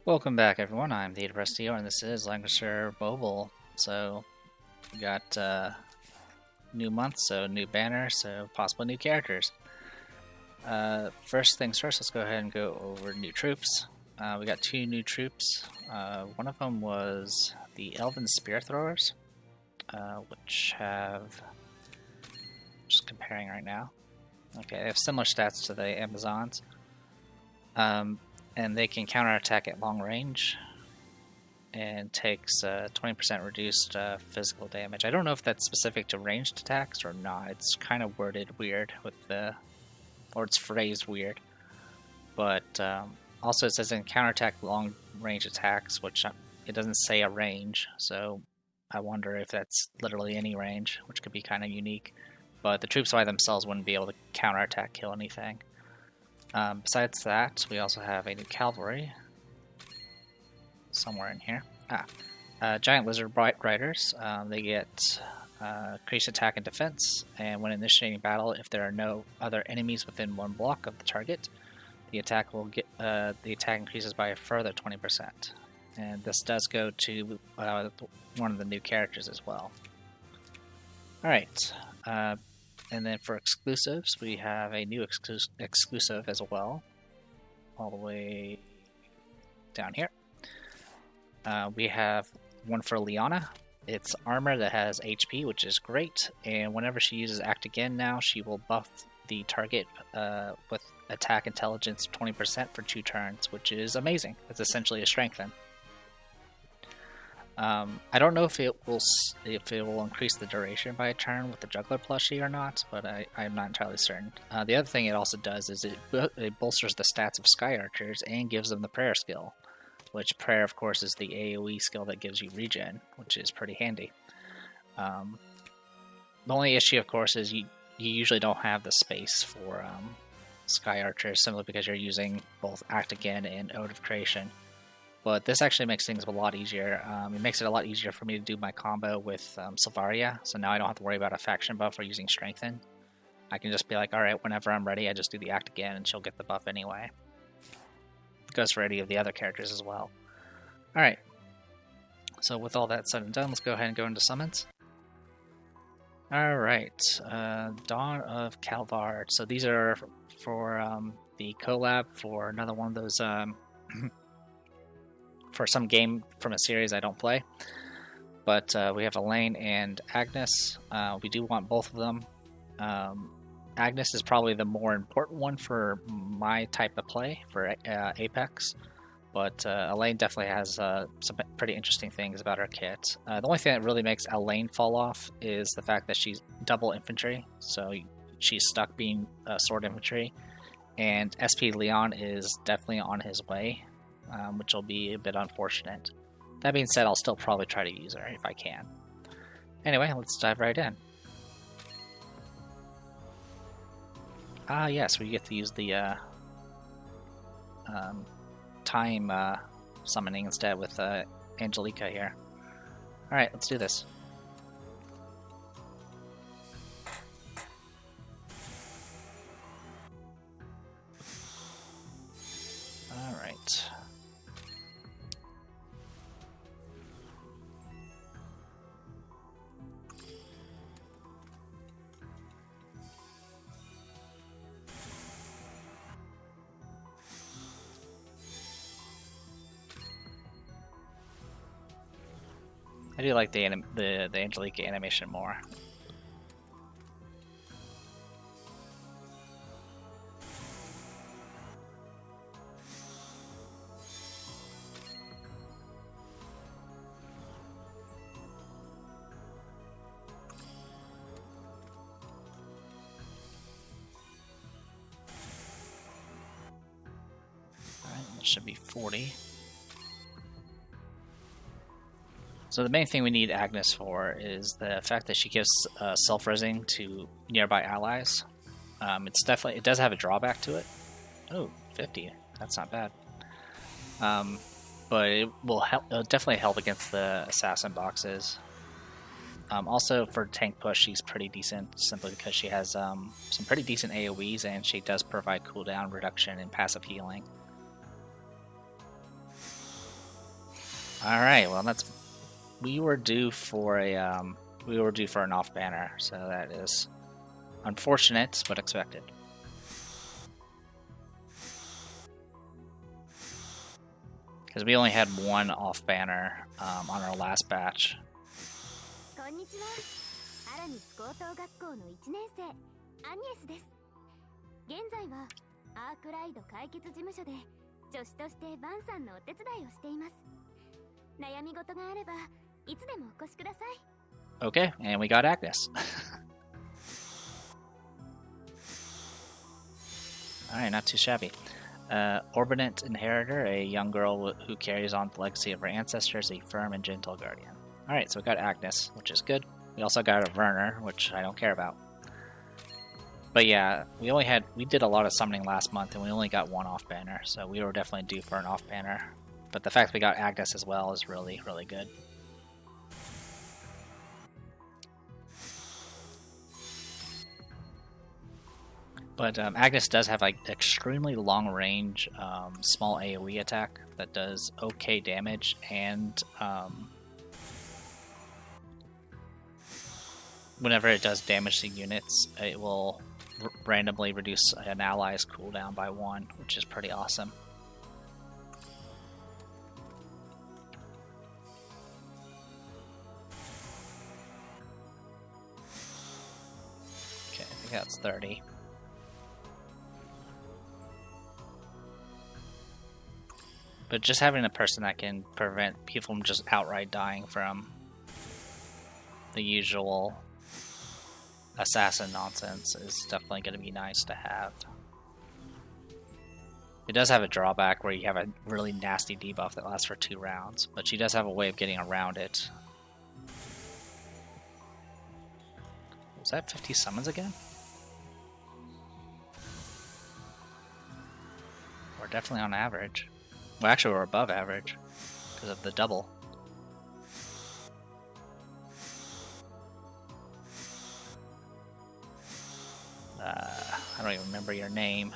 Welcome back, everyone. I'm the Depressed CEO, and this is Langrisser Mobile. So, we got new month, so new banner, so possible new characters. First things first, let's go ahead and go over new troops. We got two new troops. One of them was the Elven Spear Throwers, which have. Just comparing right now. Okay, they have similar stats to the Amazons. And they can counterattack at long range and takes 20% reduced physical damage. I don't know if that's specific to ranged attacks or not. It's kind of worded weird with the, or it's phrased weird. But also it says in counterattack long range attacks, which it doesn't say a range, so I wonder if that's literally any range, which could be kind of unique. But the troops by themselves wouldn't be able to counterattack kill anything. Besides that, we also have a new cavalry somewhere in here. Giant lizard riders. They get increased attack and defense, and when initiating battle, if there are no other enemies within one block of the target, the attack increases by a further 20%. And this does go to one of the new characters as well. All right. And then for exclusives, we have a new exclusive as well, all the way down here. We have one for Liana. It's armor that has HP, which is great, and whenever she uses Act Again now, she will buff the target with attack intelligence 20% for 2 turns, which is amazing. It's essentially a strengthen. I don't know if it will increase the duration by a turn with the juggler plushie or not, but I'm not entirely certain. The other thing it also does is it bolsters the stats of Sky Archers and gives them the prayer skill, which prayer of course is the AoE skill that gives you regen, which is pretty handy. The only issue of course is you usually don't have the space for Sky Archers simply because you're using both Act Again and Ode of Creation. But this actually makes things a lot easier. It makes it a lot easier for me to do my combo with Silvaria, so now I don't have to worry about a faction buff or using Strengthen. I can just be like, alright, whenever I'm ready, I just do the Act Again and she'll get the buff anyway. It goes for any of the other characters as well. Alright, so with all that said and done, let's go ahead and go into summons. Alright, Dawn of Calvard. So these are for the collab for another one of those... for some game from a series I don't play. But we have Elaine and Agnes. We do want both of them. Agnes is probably the more important one for my type of play, for Apex. But Elaine definitely has some pretty interesting things about her kit. The only thing that really makes Elaine fall off is the fact that she's double infantry. So she's stuck being sword infantry. And SP Leon is definitely on his way. Which will be a bit unfortunate. That being said, I'll still probably try to use her if I can. Anyway, let's dive right in. Yes, we get to use the time summoning instead with Angelica here. Alright, let's do this. Alright. I do like the Angelica animation more. Alright, that should be 40. So the main thing we need Agnes for is the fact that she gives self-resing to nearby allies. It does have a drawback to it. Oh, 50. That's not bad. But it will definitely help against the assassin boxes. Also for tank push, she's pretty decent simply because she has some pretty decent AoEs and she does provide cooldown reduction and passive healing. All right, well we were due for an off banner, so that is unfortunate but expected. Because we only had one off banner on our last batch. こんにちは。アラミス高等学校の1年生、アニエスです。現在はアークライド解決事務所で助手としてバンさんのお手伝いをしています。悩み事があればいつでもお越しください。Okay, and we got Agnes. Alright, not too shabby. Orbinate Inheritor, a young girl who carries on the legacy of her ancestors, a firm and gentle guardian. Alright, so we got Agnes, which is good. We also got a Werner, which I don't care about. But yeah, we did a lot of summoning last month, and we only got one off banner, so we were definitely due for an off banner. But the fact we got Agnes as well is really, really good. But Agnes does have like extremely long range, small AoE attack that does okay damage, and whenever it does damage to units, it will randomly reduce an ally's cooldown by 1, which is pretty awesome. Okay, I think that's 30. But just having a person that can prevent people from just outright dying from the usual assassin nonsense is definitely going to be nice to have. It does have a drawback where you have a really nasty debuff that lasts for 2 rounds, but she does have a way of getting around it. Was that 50 summons again? We're definitely on average. Well, actually, we're above average because of the double. I don't even remember your name.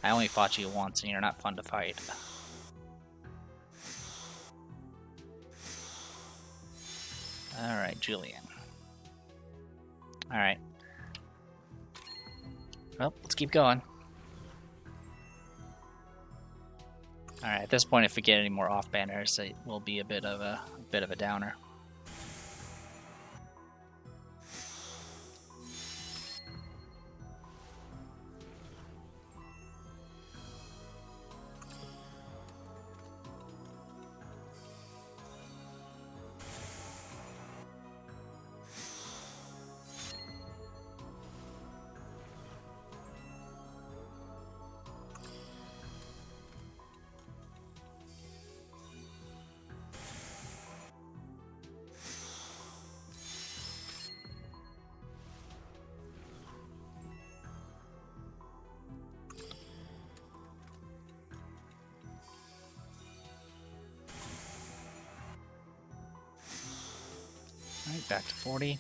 I only fought you once, and you're not fun to fight. Alright, Julian. Alright. Well, let's keep going. Alright, at this point, if we get any more off banners, it will be a bit of a downer. Alright, back to 40.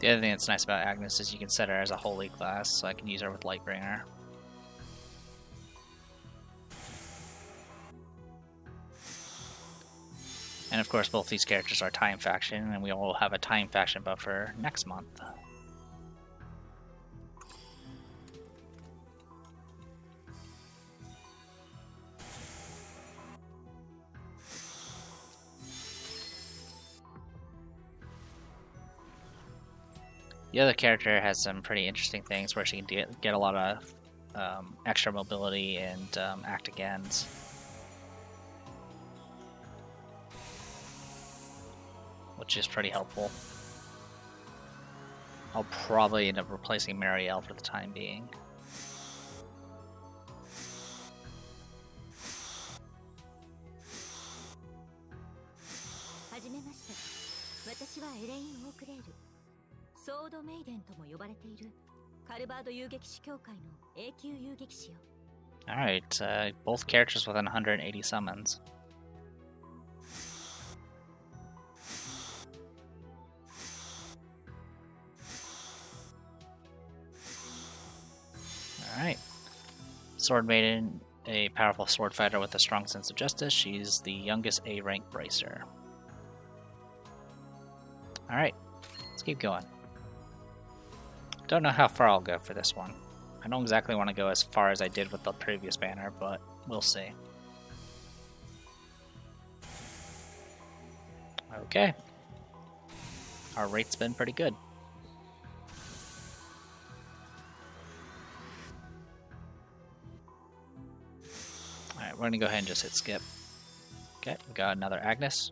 The other thing that's nice about Agnes is you can set her as a holy class, so I can use her with Lightbringer. And of course, both these characters are Time Faction, and we will have a Time Faction buffer next month. The other character has some pretty interesting things where she can get a lot of extra mobility and act agains. Which is pretty helpful. I'll probably end up replacing Marielle for the time being. Alright, both characters within 180 summons. Alright. Sword Maiden, a powerful sword fighter with a strong sense of justice. She's the youngest A-rank bracer. Alright, let's keep going. Don't know how far I'll go for this one. I don't exactly want to go as far as I did with the previous banner, but we'll see. Okay. Our rate's been pretty good. Alright, we're gonna go ahead and just hit skip. Okay, we got another Agnes.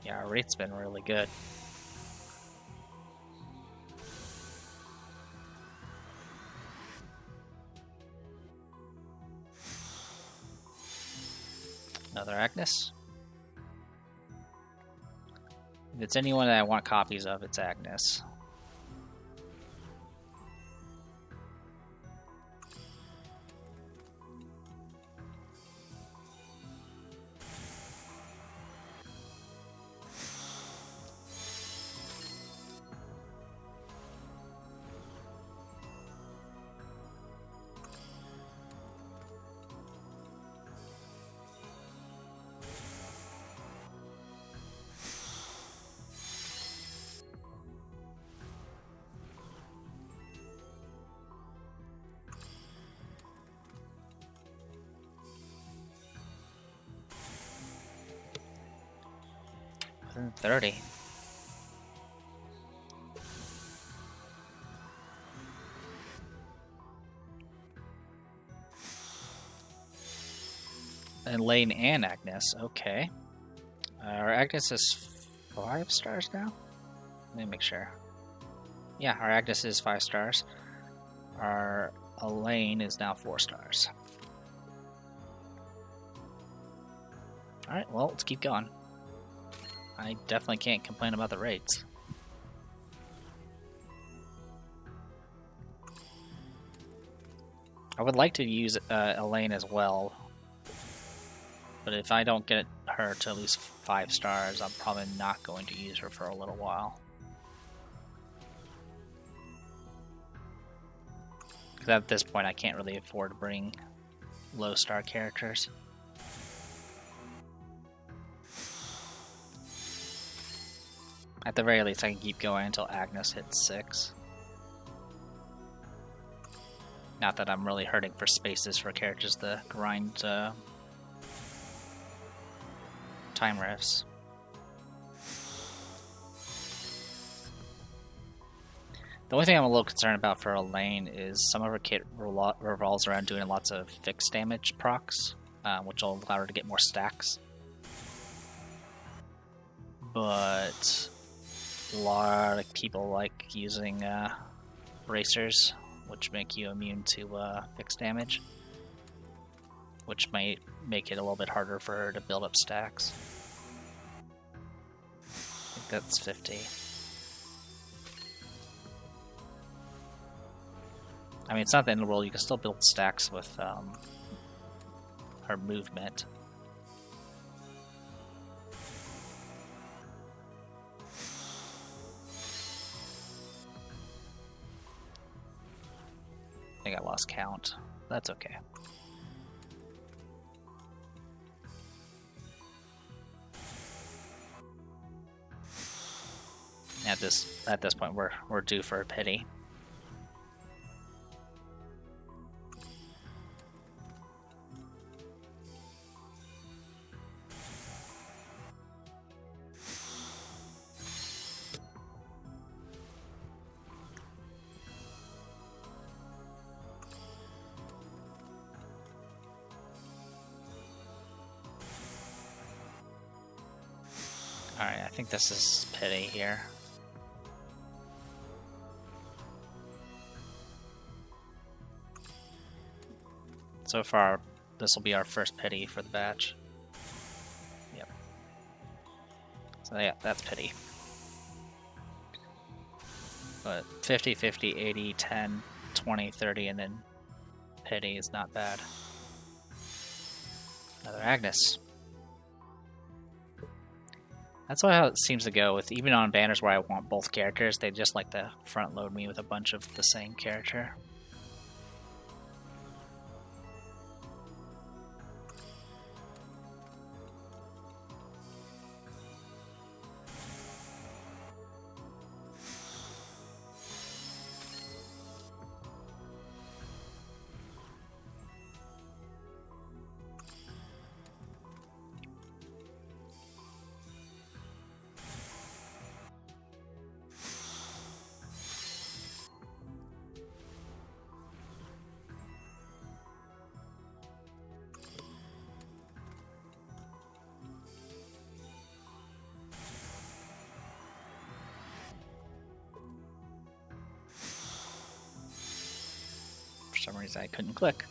Yeah, our rate's been really good. Another Agnes. If it's anyone that I want copies of, it's Agnes. Within 30. And Lane and Agnes, okay. Our Agnes is 5 stars now? Let me make sure. Yeah, our Agnes is 5 stars. Our Elaine is now 4 stars. Alright, well, let's keep going. I definitely can't complain about the rates. I would like to use Elaine as well, but if I don't get her to at least 5 stars, I'm probably not going to use her for a little while. Because at this point I can't really afford to bring low star characters. At the very least I can keep going until Agnes hits 6. Not that I'm really hurting for spaces for characters to grind time rifts. The only thing I'm a little concerned about for Elaine is some of her kit revolves around doing lots of fixed damage procs, which will allow her to get more stacks. But a lot of people like using bracers, which make you immune to fixed damage, which might make it a little bit harder for her to build up stacks. I think that's 50. I mean, it's not the end of the world, you can still build stacks with her movement. I think I lost count. That's okay. At this point, we're due for a pity. Alright, I think this is pity here. So far, this will be our first pity for the batch. Yep. So yeah, that's pity. But 50, 50, 80, 10, 20, 30, and then pity is not bad. Another Agnes. That's how it seems to go with even on banners where I want both characters, they just like to front load me with a bunch of the same character. For some reason I couldn't click.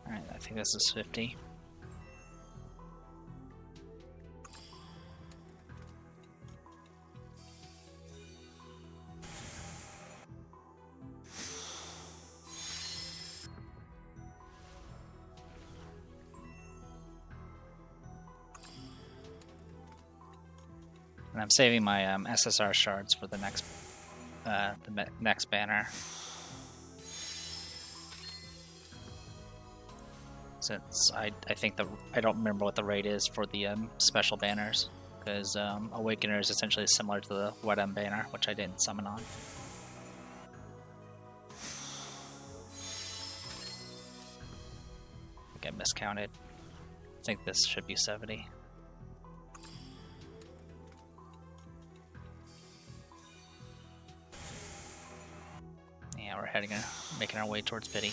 Alright, I think this is 50. And I'm saving my SSR shards for the next banner. Since I think I don't remember what the rate is for the special banners, because Awakener is essentially similar to the Wedem banner, which I didn't summon on. I think I miscounted. I think this should be 70. Yeah, we're making our way towards pity.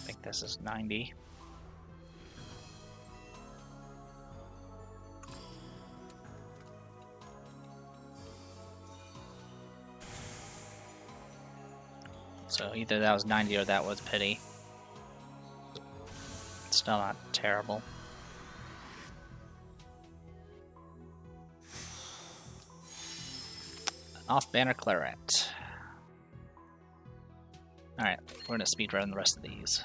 I think this is 90. So either that was 90 or that was pity. It's still not terrible. Off-banner claret. Alright, we're gonna speedrun the rest of these.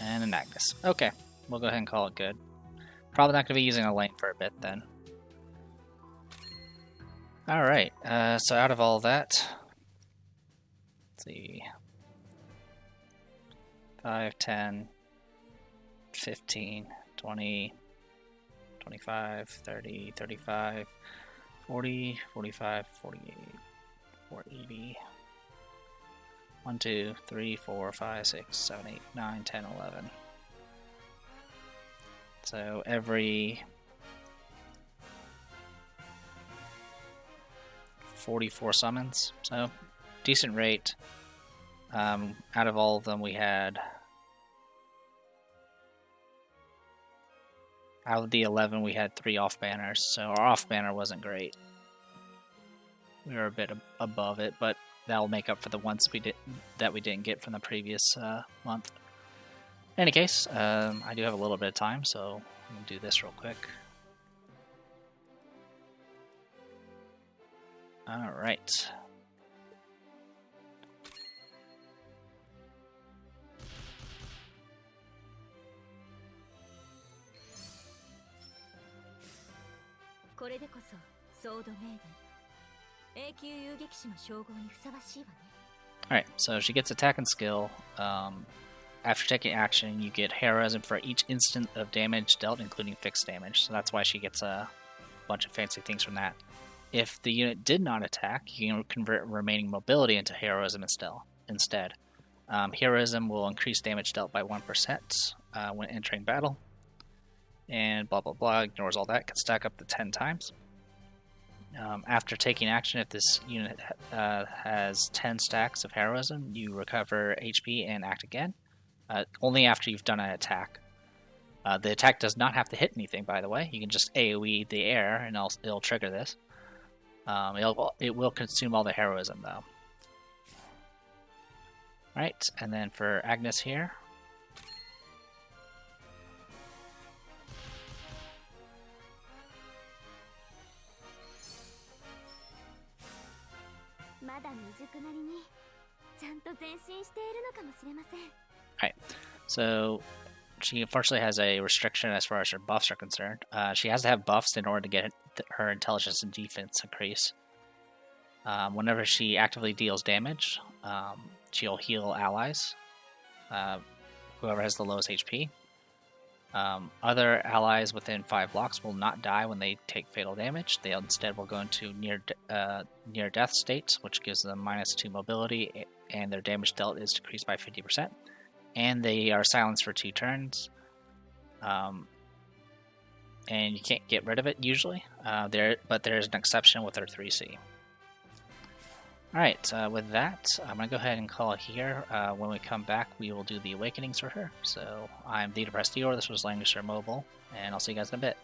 And an Agnes. Okay, we'll go ahead and call it good. Probably not going to be using a lane for a bit then. Alright, so out of all that, let's see. 5, 10, 15, 20, 25, 30, 35, 40, 45, 48, 480. 1, 2, 3, 4, 5, 6, 7, 8, 9, 10, 11. So every 44 summons. So decent rate. Out of all of them we had... Out of the 11 we had 3 off banners, so our off banner wasn't great. We were a bit above it, but that'll make up for the ones we didn't get from the previous month. In any case, I do have a little bit of time, so I'm gonna do this real quick. All right. Alright, so she gets attack and skill. After taking action, you get heroism for each instant of damage dealt, including fixed damage. So that's why she gets a bunch of fancy things from that. If the unit did not attack, you can convert remaining mobility into heroism instead. Heroism will increase damage dealt by 1% when entering battle. And blah blah blah, ignores all that, can stack up to 10 times. After taking action, if this unit has 10 stacks of heroism, you recover HP and act again. Only after you've done an attack. The attack does not have to hit anything, by the way. You can just AoE the air and it'll trigger this. It will consume all the heroism, though. Right, and then for Agnes here. Alright, so she unfortunately has a restriction as far as her buffs are concerned. She has to have buffs in order to get her intelligence and defense increase. Whenever she actively deals damage, she'll heal allies, whoever has the lowest HP. Other allies within 5 blocks will not die when they take fatal damage. They instead will go into near death states, which gives them -2 mobility, and their damage dealt is decreased by 50%. And they are silenced for 2 turns. And you can't get rid of it usually. But there is an exception with her 3C. Alright, with that, I'm going to go ahead and call it here. When we come back, we will do the awakenings for her. So, I'm the Depressed Eeyore, this was Langrisser Mobile, and I'll see you guys in a bit.